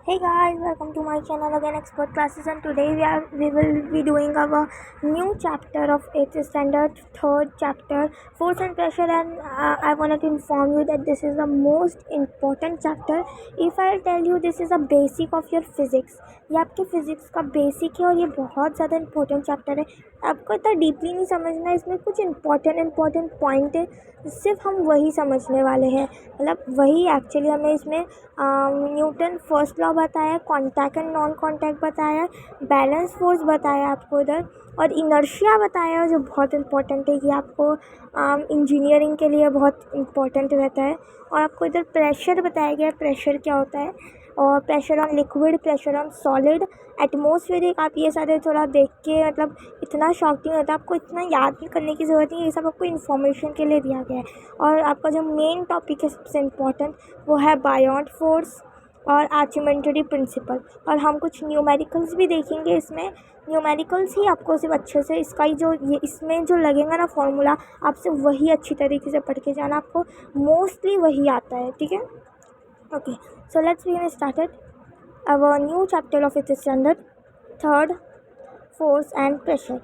Hey guys, welcome to my channel again, Expert Classes, and today we will be doing our new chapter of 8th standard, third chapter, Force and Pressure. And I wanted to inform you that this is the most important chapter. If I tell you this is a basic of your physics, ये आपके physics का basic है और ये बहुत ज़्यादा important chapter है. आपको इतना डीपली नहीं समझना है, इसमें कुछ इंपॉर्टेंट पॉइंट है, सिर्फ हम वही समझने वाले हैं. मतलब वही एक्चुअली हमें इसमें न्यूटन फर्स्ट लॉ बताया, कॉन्टैक्ट एंड नॉन कॉन्टैक्ट बताया, बैलेंस फोर्स बताया आपको इधर, और इनर्शिया बताया जो बहुत इंपॉर्टेंट है. ये आपको इंजीनियरिंग के लिए बहुत इंपॉर्टेंट रहता है. और आपको इधर प्रेशर बताया गया, प्रेशर क्या होता है, और pressure on liquid, pressure on solid, atmospheric. आप ये सारे थोड़ा देख के मतलब इतना शॉकिंग होता है, आपको इतना याद भी करने की ज़रूरत नहीं है, ये सब आपको इन्फॉर्मेशन के लिए दिया गया है. और आपका जो मेन टॉपिक है सबसे इम्पॉर्टेंट वो है बायोट फोर्स और आर्चिमेंटरी प्रिंसिपल. और हम कुछ न्यूमेरिकल्स भी देखेंगे. इसमें न्यूमेरिकल्स ही आपको सिर्फ अच्छे से इसका ही जो ये इसमें जो लगेगा ना फॉर्मूला, आपसे वही अच्छी तरीके से पढ़ के जाना, आपको मोस्टली वही आता है. ठीक है, okay. So let's begin started our new chapter of 5th standard, third, force and pressure.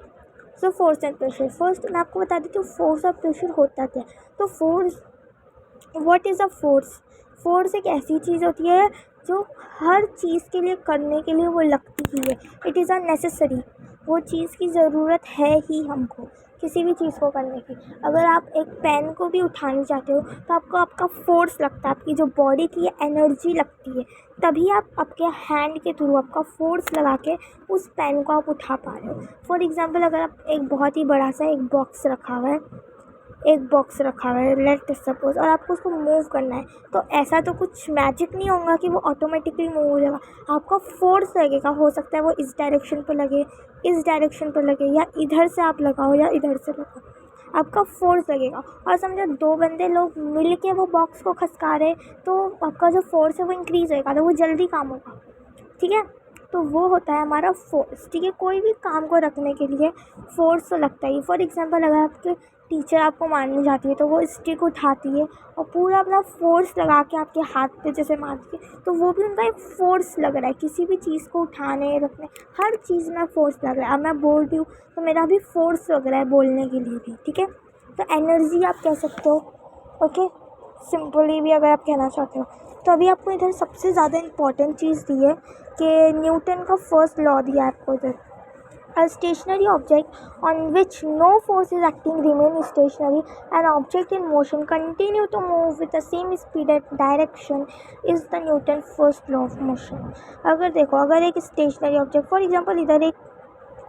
So force and pressure. First मैं आपको बता देती हूँ फोर्स और प्रेशर होता क्या. तो force, what is a force? Force एक ऐसी चीज़ होती है जो हर चीज़ के लिए करने के लिए वो लगती ही है. It is a necessary. वो चीज़ की ज़रूरत है ही हमको किसी भी चीज़ को करने की. अगर आप एक पेन को भी उठाना चाहते हो तो आपको आपका फोर्स लगता है, आपकी जो बॉडी की एनर्जी लगती है, तभी आप आपके हैंड के थ्रू आपका फोर्स लगा के उस पेन को आप उठा पा रहे हो. फॉर एग्ज़ाम्पल, अगर आप एक बहुत ही बड़ा सा एक बॉक्स रखा हुआ है लेट सपोज, और आपको उसको मूव करना है, तो ऐसा तो कुछ मैजिक नहीं होगा कि वो ऑटोमेटिकली मूव हो जाएगा. आपका फोर्स लगेगा. हो सकता है वो इस डायरेक्शन पर लगे, इस डायरेक्शन पर लगे, या इधर से आप लगाओ या इधर से लगाओ, आपका फोर्स लगेगा. और समझो दो बंदे लोग मिल के वो बॉक्स को खसका रहे, तो आपका जो फोर्स है वो इंक्रीज़ होएगा, तो वो जल्दी काम होगा. ठीक है, तो वो होता है हमारा फोर्स. ठीक है, कोई भी काम को रखने के लिए फोर्स तो लगता ही. फॉर एग्जांपल, अगर आपके टीचर आपको मारने जाती है तो वो स्टिक उठाती है और पूरा अपना फोर्स लगा के आपके हाथ पे जैसे मारती है, तो वो भी उनका एक फोर्स लग रहा है. किसी भी चीज़ को उठाने रखने, हर चीज़ में फोर्स लग रहा है. अब मैं बोल रही हूँ तो मेरा भी फोर्स लग रहा है बोलने के लिए भी. ठीक है, तो एनर्जी आप कह सकते हो. ओके, सिंपली भी अगर आप कहना चाहते हो. तो अभी आपको इधर सबसे ज़्यादा इम्पॉर्टेंट चीज़ दी है कि न्यूटन का फर्स्ट लॉ दिया है आपको इधर. A stationary object on which no force is acting remain stationary. An object in motion continue to move with the same speed and direction is the Newton first law of motion. अगर देखो, अगर एक stationery object, for example इधर एक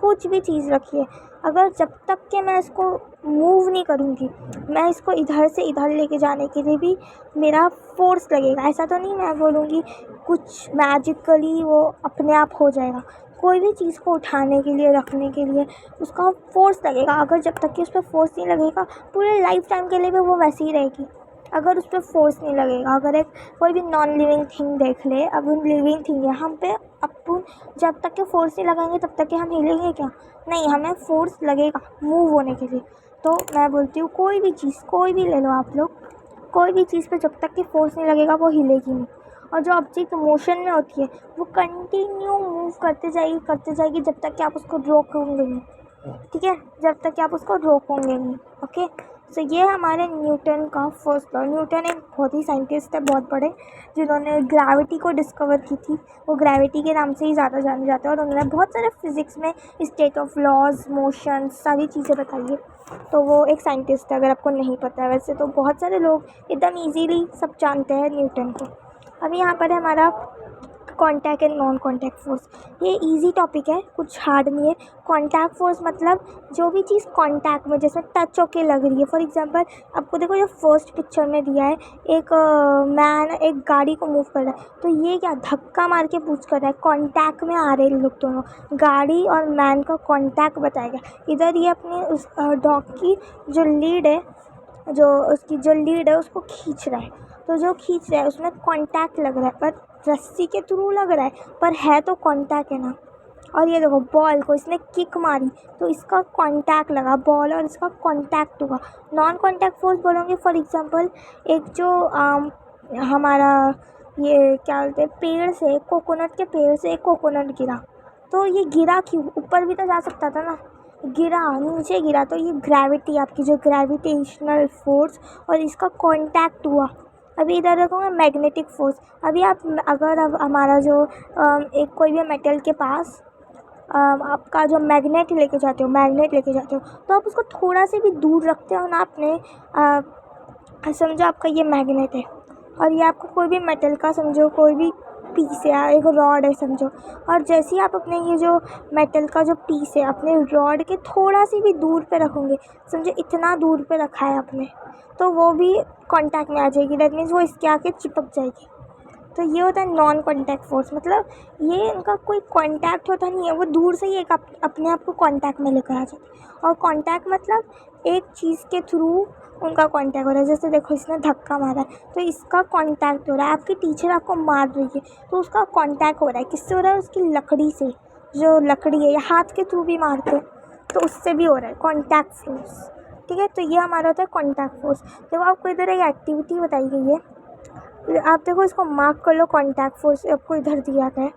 कुछ भी चीज़ रखी है, अगर जब तक कि मैं इसको मूव नहीं करूँगी, मैं इसको इधर से इधर लेके जाने के लिए भी मेरा फोर्स लगेगा. ऐसा तो नहीं मैं बोलूँगी कुछ मैजिकली वो अपने आप हो जाएगा. कोई भी चीज़ को उठाने के लिए, रखने के लिए उसका फोर्स लगेगा. अगर जब तक कि उस पर फोर्स नहीं लगेगा, पूरे लाइफ टाइम के लिए भी वो वैसे ही रहेगी. अगर उस पर फोर्स नहीं लगेगा, अगर एक कोई भी नॉन लिविंग थिंग देख ले, अब लिविंग थिंग है, हम पे अपन जब तक के फोर्स नहीं लगाएंगे तब तक के हम हिलेंगे क्या? नहीं, हमें फोर्स लगेगा मूव होने के लिए. तो मैं बोलती हूँ कोई भी चीज़, कोई भी ले लो आप लोग, कोई भी चीज़ पे जब तक कि फोर्स नहीं लगेगा वो हिलेगी नहीं. और जो ऑब्जेक्ट मोशन में होती है वो कंटिन्यू मूव करते जाएगी जब तक कि आप उसको रोकोगे नहीं. ठीक है, जब तक कि आप उसको रोकोगे नहीं. ओके, सो ये हमारे न्यूटन का फर्स्ट लॉ. न्यूटन एक बहुत ही साइंटिस्ट है, बहुत बड़े, जिन्होंने ग्रेविटी को डिस्कवर की थी. वो ग्रेविटी के नाम से ही ज़्यादा जाने जाते हैं, और उन्होंने बहुत सारे फिज़िक्स में स्टेट ऑफ लॉज, मोशन, सारी चीज़ें बताई है. तो वो एक साइंटिस्ट है, अगर आपको नहीं पता है. वैसे तो बहुत सारे लोग एकदम ईजीली सब जानते हैं न्यूटन को. अभी यहाँ पर है हमारा contact and non contact force. ये इजी टॉपिक है, कुछ हार्ड नहीं है. कॉन्टैक्ट फोर्स मतलब जो भी चीज़ कॉन्टैक्ट में जैसे टच होके लग रही है. फॉर एग्जांपल, आपको देखो ये फर्स्ट पिक्चर में दिया है, एक मैन एक गाड़ी को मूव कर रहा है, तो ये क्या धक्का मार के पूछ कर रहा है. कॉन्टैक्ट में आ रहे हैं लोग दोनों, गाड़ी और मैन का कॉन्टैक्ट बताएगा. इधर ये अपने उस डॉग की जो लीड है, उसको खींच रहा है. तो जो खींच रहा है उसमें कॉन्टैक्ट लग रहा है, पर रस्सी के थ्रू लग रहा है, पर है तो कॉन्टैक्ट है ना. और ये देखो, बॉल को इसने किक मारी तो इसका कॉन्टैक्ट लगा, बॉल और इसका कॉन्टैक्ट हुआ. नॉन कॉन्टैक्ट फोर्स बोलोगे, फॉर एग्जांपल एक जो हमारा ये क्या बोलते हैं, पेड़ से, कोकोनट के पेड़ से एक कोकोनट गिरा, तो ये गिरा क्यों? ऊपर भी तो जा सकता था ना, गिरा, नीचे गिरा। तो ये ग्रेविटी, आपकी जो ग्रेविटेशनल फोर्स और इसका कांटेक्ट हुआ। अभी इधर देखोगे मैग्नेटिक फोर्स। अभी आप अगर अब हमारा जो एक कोई भी मेटल के पास आपका जो मैग्नेट लेके जाते हो, तो आप उसको थोड़ा से भी दूर रखते हो ना अपने, समझो आपका ये मैग्नेट है और ये आपको कोई भी मेटल का, समझो कोई भी पीस है, एक रॉड है समझो, और जैसे ही आप अपने ये जो मेटल का जो पीस है अपने रॉड के थोड़ा सी भी दूर पे रखोगे, समझो इतना दूर पे रखा है आपने, तो वो भी कांटेक्ट में आ जाएगी। दैट मीन्स वो इसके आके चिपक जाएगी। तो ये होता है नॉन कांटेक्ट फोर्स। मतलब ये इनका कोई कांटेक्ट होता नहीं है, वो दूर से ही एक अपने आप को कांटेक्ट में लेकर आ जाते हैं। और कांटेक्ट मतलब एक चीज़ के थ्रू उनका कांटेक्ट हो रहा है। जैसे देखो इसने धक्का मारा है तो इसका कांटेक्ट हो रहा है, आपकी टीचर आपको मार रही है तो उसका कांटेक्ट हो रहा है। किससे हो रहा है? उसकी लकड़ी से, जो लकड़ी है, या हाथ के थ्रू भी मारते हैं तो उससे भी हो रहा है कांटेक्ट फोर्स। ठीक है, तो ये हमारा होता है कांटेक्ट फोर्स। देखो आपको इधर एक एक्टिविटी बताई गई है, आप देखो इसको मार्क कर लो। कांटेक्ट फोर्स आपको इधर दिया गया है।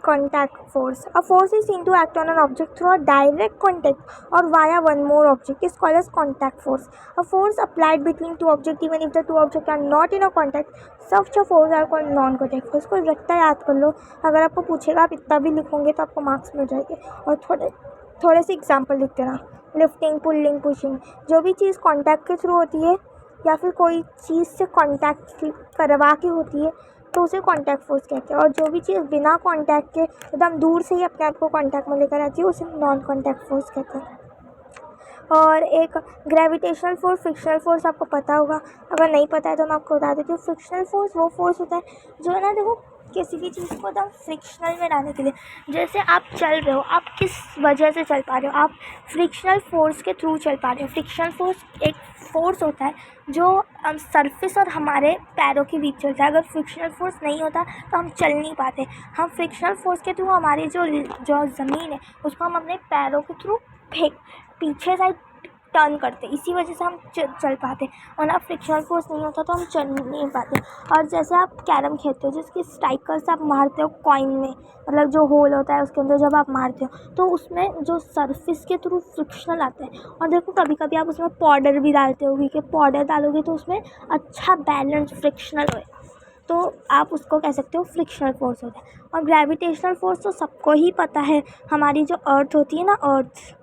Contact force, a force is seen to act on an object through a direct contact और via one more object is called as contact force. A force applied between two object even if the two object are not in a contact, such a force are called non contact force. को रट्टा याद कर लो, अगर आपको पूछेगा आप इतना भी लिखोगे तो आपको मार्क्स मिल जाएंगे। और थोड़े से एग्जाम्पल लिख देना। लिफ्टिंग, पुलिंग, पुशिंग, जो भी चीज़ कांटेक्ट के थ्रू होती है या फिर कोई चीज़ से कांटेक्ट करवा के होती है तो उसे कांटेक्ट फोर्स कहते हैं। और जो भी चीज़ बिना कांटेक्ट के एकदम दूर से ही अपने आप को कांटेक्ट में लेकर आती है उसे नॉन कांटेक्ट फोर्स कहते हैं। और एक ग्रेविटेशनल फोर्स, फ्रिक्शनल फोर्स आपको पता होगा, अगर नहीं पता है तो मैं आपको बता देती हूँ। फ्रिक्शनल फोर्स वो फोर्स होता है जो है ना, देखो किसी भी चीज़ को एकदम फ्रिक्शनल में लाने के लिए, जैसे आप चल रहे हो, आप किस वजह से चल पा रहे हो? आप फ्रिक्शनल फोर्स के थ्रू चल पा रहे हो। फ्रिक्शनल फोर्स एक फोर्स होता है जो सरफेस और हमारे पैरों के बीच चलता है। अगर फ्रिक्शनल फोर्स नहीं होता तो हम चल नहीं पाते। हम फ्रिक्शनल फोर्स के थ्रू हमारी जो ज़मीन है उसको हम अपने पैरों के थ्रू फेंक पीछे साइड टर्न करते, इसी वजह से हम चल पाते। और ना फ्रिक्शनल फोर्स नहीं होता तो हम चल नहीं पाते। और जैसे आप कैरम खेलते हो, जिसकी स्ट्राइकर से आप मारते हो कॉइन में, मतलब जो होल होता है उसके अंदर जब आप मारते हो तो उसमें जो सरफेस के थ्रू फ्रिक्शनल आता है। और देखो कभी कभी आप उसमें पाउडर भी डालते हो, क्योंकि पाउडर डालोगे तो उसमें अच्छा बैलेंस फ्रिक्शनल होएगा, तो आप उसको कह सकते हो फ्रिक्शनल फोर्स होता है। और ग्रेविटेशनल फोर्स तो सबको ही पता है, हमारी जो अर्थ होती है ना, अर्थ,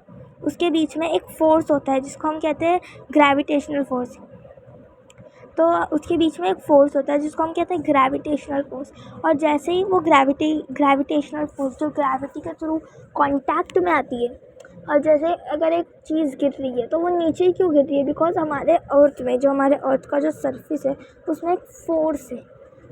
उसके बीच में एक फोर्स होता है जिसको हम कहते हैं ग्रेविटेशनल फोर्स। तो उसके बीच में एक फोर्स होता है जिसको हम कहते हैं ग्रेविटेशनल फोर्स। और जैसे ही वो ग्रेविटेशनल फोर्स जो ग्रेविटी के थ्रू कांटेक्ट में आती है, और जैसे अगर एक चीज़ गिर रही है तो वो नीचे ही क्यों गिर रही है? बिकॉज हमारे अर्थ में, जो हमारे अर्थ का जो सरफेस है उसमें एक फोर्स है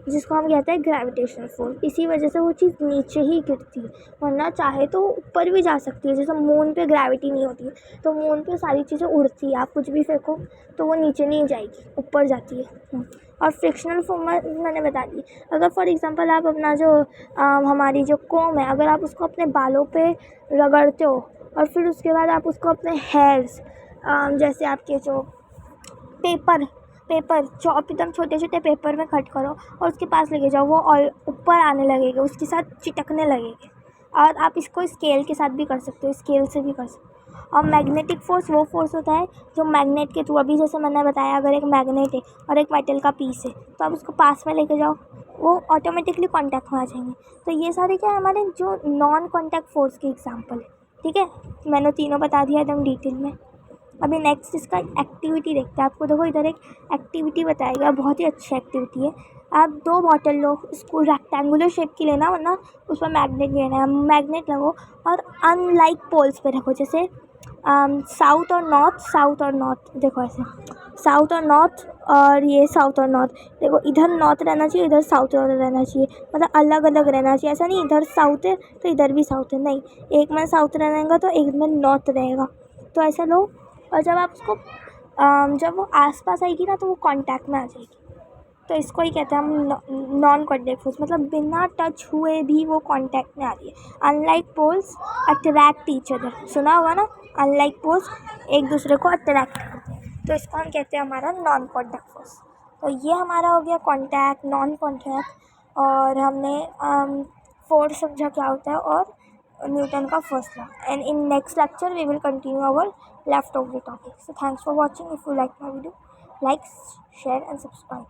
जिसको हम कहते हैं ग्रेविटेशनल फोर्स। इसी वजह से वो चीज़ नीचे ही गिरती है, वरना चाहे तो ऊपर भी जा सकती है। जैसे मून पे ग्रेविटी नहीं होती है तो मून पे सारी चीज़ें उड़ती है, आप कुछ भी फेंको तो वो नीचे नहीं जाएगी, ऊपर जाती है। और फ्रिक्शनल फोर्स मैंने बता दी। अगर फॉर एग्जांपल आप अपना जो हमारी जो कॉम्ब है, अगर आप उसको अपने बालों पे रगड़ते हो और फिर उसके बाद आप उसको अपने हेयर्स, जैसे आपके जो पेपर चॉप, एकदम छोटे छोटे पेपर में कट करो और उसके पास लेके जाओ, वो और ऊपर आने लगेगा, उसके साथ चिटकने लगेगा। और आप इसको स्केल के साथ भी कर सकते हो, स्केल से भी कर सकते हो। और मैग्नेटिक फोर्स वो फोर्स होता है जो मैग्नेट के थ्रू, अभी जैसे मैंने बताया, अगर एक मैग्नेट है और एक मेटल का पीस है तो आप उसको पास में लेके जाओ, वो ऑटोमेटिकली कॉन्टैक्ट में आ जाएंगे। तो ये सारे क्या है, हमारे जो नॉन कॉन्टैक्ट फोर्स के एग्जाम्पल है। ठीक है, मैंने तीनों बता दिया एकदम डिटेल में। अभी नेक्स्ट इसका एक्टिविटी देखते हैं। आपको देखो इधर एक एक्टिविटी बताएगा, बहुत ही अच्छी एक्टिविटी है। आप 2 बॉटल लो, इसको रेक्टेंगुलर शेप की लेना, वरना उस पर मैग्नेट लेना है। मैग्नेट लगो और अनलाइक पोल्स पे रखो, जैसे साउथ और नॉर्थ। देखो ऐसे साउथ और नॉर्थ, और ये साउथ और नॉर्थ। देखो इधर नॉर्थ रहना चाहिए, इधर साउथ रहना चाहिए, मतलब अलग अलग रहना चाहिए। ऐसा नहीं इधर साउथ है तो इधर भी साउथ है, नहीं, एक में साउथ रहेगा तो एक में नॉर्थ रहेगा। तो ऐसा लो, और जब आप उसको जब वो आसपास आएगी ना तो वो कांटेक्ट में आ जाएगी। तो इसको ही कहते हैं हम नॉन कांटेक्ट फोर्स, मतलब बिना टच हुए भी वो कांटेक्ट में आ रही है। Unlike poles attract each other, सुना होगा ना, अनलाइक पोल्स एक दूसरे को अट्रैक्ट करते हैं, तो इसको हम कहते हैं हमारा नॉन कांटेक्ट फोर्स। तो ये हमारा हो गया कॉन्टैक्ट, नॉन कॉन्टैक्ट, और हमने फोर्स समझा क्या होता है और न्यूटन का first law. And in next lecture we will continue our left over topic. So thanks for watching. If you like my video, like, share and subscribe.